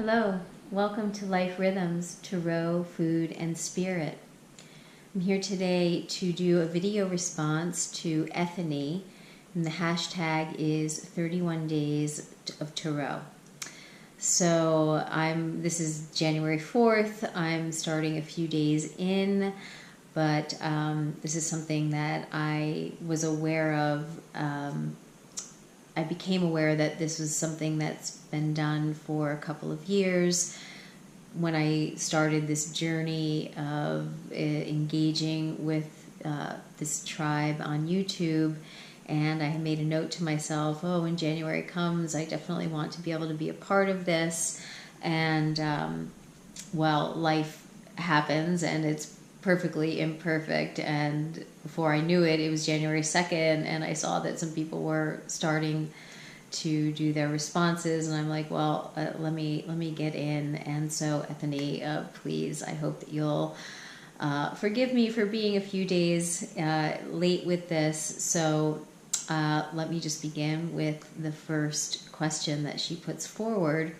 Hello, welcome to Life Rhythms, Tarot, Food, and Spirit. I'm here today to do a video response to Ethony, and the hashtag is 31 Days of Tarot. So this is January 4th. I'm starting a few days in, but this is something that I was aware of. I became aware that this was something that's been done for a couple of years when I started this journey of engaging with this tribe on YouTube. And I made a note to myself, oh, when January comes, I definitely want to be able to be a part of this. And, well, life happens and it's perfectly imperfect, and before I knew it, it was January 2nd, and I saw that some people were starting to do their responses, and I'm like, well, let me get in. And so Ethony, please, I hope that you'll forgive me for being a few days late with this. So let me just begin with the first question that she puts forward,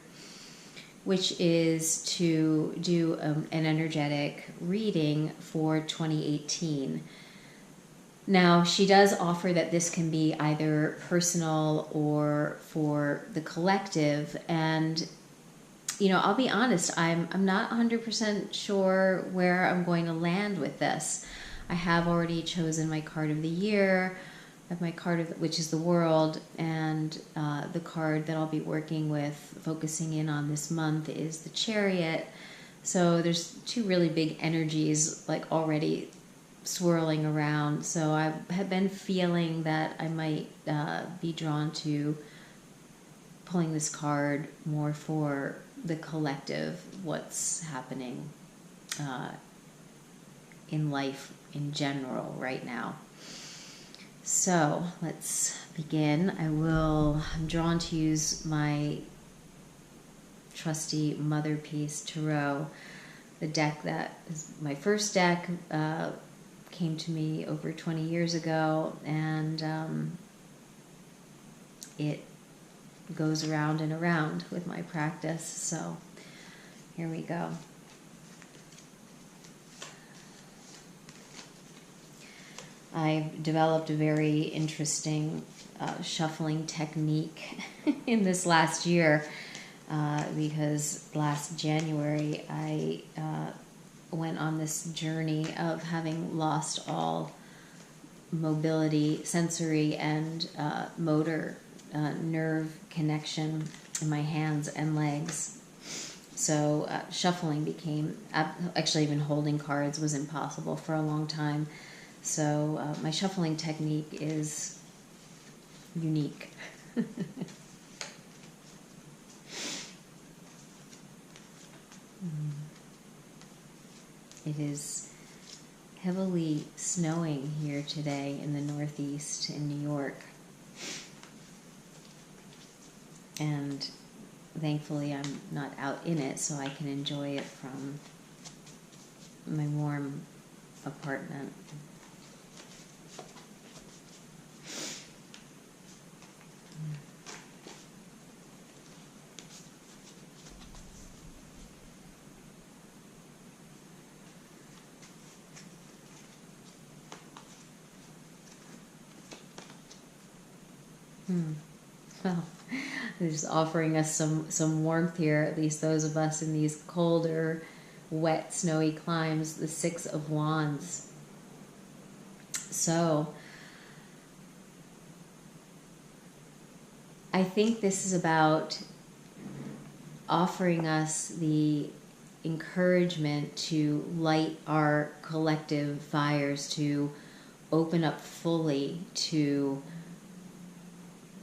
which is to do an energetic reading for 2018. Now, she does offer that this can be either personal or for the collective. And, you know, I'll be honest, I'm not 100% sure where I'm going to land with this. I have already chosen my card of the year. I have my card, which is the World, and the card that I'll be working with, focusing in on this month, is the Chariot. So there's two really big energies like already swirling around. So I have been feeling that I might be drawn to pulling this card more for the collective, what's happening in life in general right now. So let's begin. I'm drawn to use my trusty Mother Peace Tarot, the deck that is my first deck, came to me over 20 years ago, and it goes around and around with my practice. So here we go. I've developed a very interesting shuffling technique in this last year because last January I went on this journey of having lost all mobility, sensory and motor nerve connection in my hands and legs. So shuffling became, actually even holding cards was impossible for a long time. So my shuffling technique is unique. It is heavily snowing here today in the Northeast in New York. And thankfully I'm not out in it, so I can enjoy it from my warm apartment. Well, they're just offering us some warmth here, at least those of us in these colder, wet, snowy climes, the Six of Wands. So I think this is about offering us the encouragement to light our collective fires, to open up fully to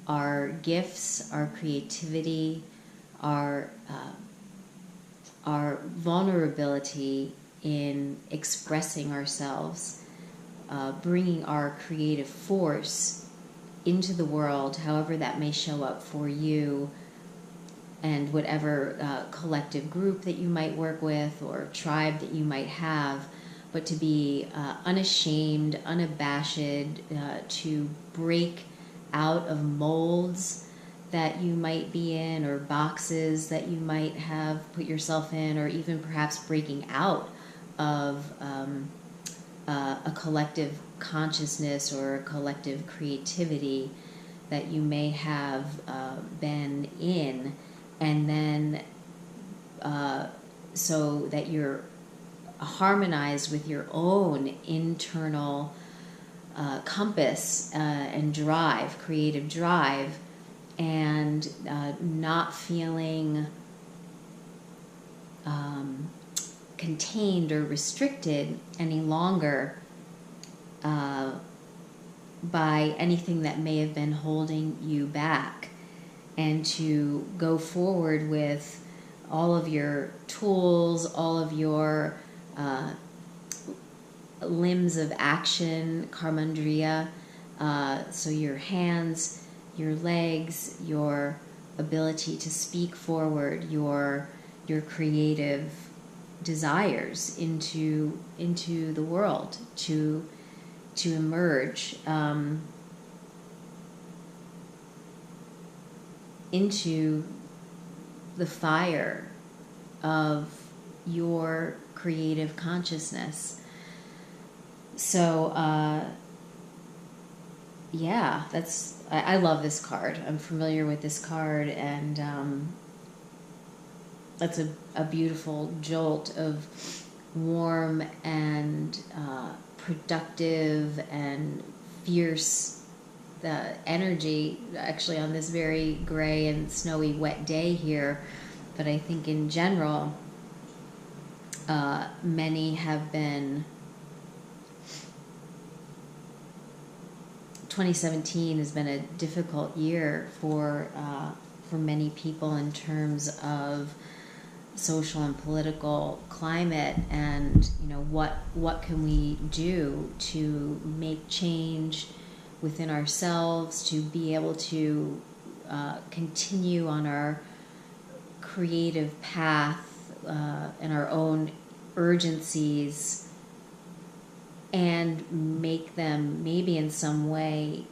our gifts, our creativity, our vulnerability in expressing ourselves, bringing our creative force into the world, however that may show up for you and whatever collective group that you might work with or tribe that you might have, but to be unashamed, unabashed, to break out of molds that you might be in, or boxes that you might have put yourself in, or even perhaps breaking out of a collective consciousness or a collective creativity that you may have been in, and then so that you're harmonized with your own internal compass and drive, creative drive, and not feeling contained or restricted any longer by anything that may have been holding you back, and to go forward with all of your tools, all of your limbs of action, karmandriya, so your hands, your legs, your ability to speak forward, your creative desires into the world, to emerge into the fire of your creative consciousness. So yeah, I love this card. I'm familiar with this card, and that's a beautiful jolt of warm and productive and fierce energy, actually, on this very gray and snowy wet day here. But I think in general, many have been 2017 has been a difficult year for many people in terms of social and political climate, and what can we do to make change within ourselves, to be able to continue on our creative path and our own urgencies, and make them maybe in some way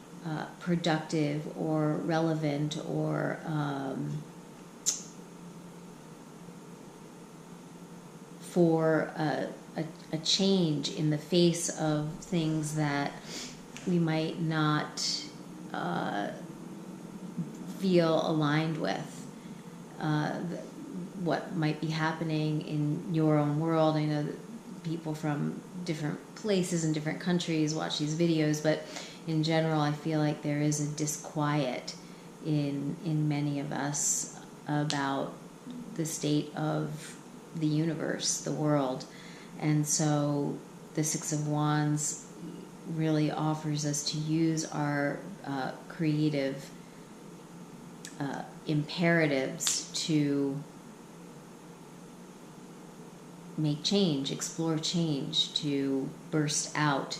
productive or relevant, or for a change in the face of things that we might not feel aligned with. What might be happening in your own world. I know that people from different places and different countries watch these videos, but in general, I feel like there is a disquiet in many of us about the state of the universe, the world. And so the Six of Wands really offers us to use our creative imperatives to make change, explore change, to burst out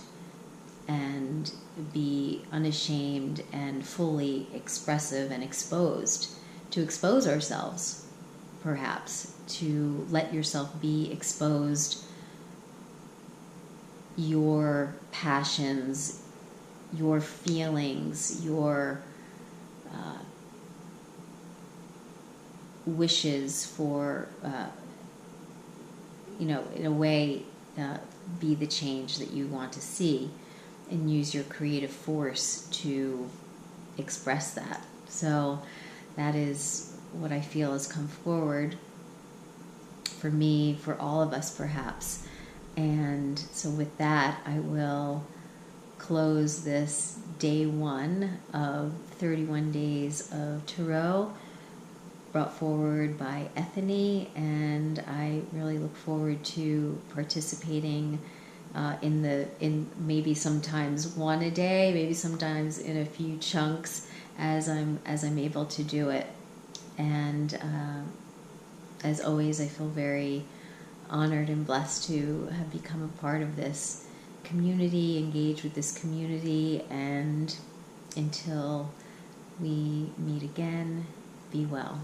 and be unashamed and fully expressive and exposed, to expose ourselves, perhaps, to let yourself be exposed, your passions, your feelings, your wishes for in a way, be the change that you want to see, and use your creative force to express that. So that is what I feel has come forward for me, for all of us perhaps. And so with that, I will close this day 1 of 31 days of Tarot, brought forward by Ethony, and I really look forward to participating in maybe sometimes one a day, maybe sometimes in a few chunks as I'm able to do it. And as always, I feel very honored and blessed to have become a part of this community, engage with this community, and until we meet again, be well.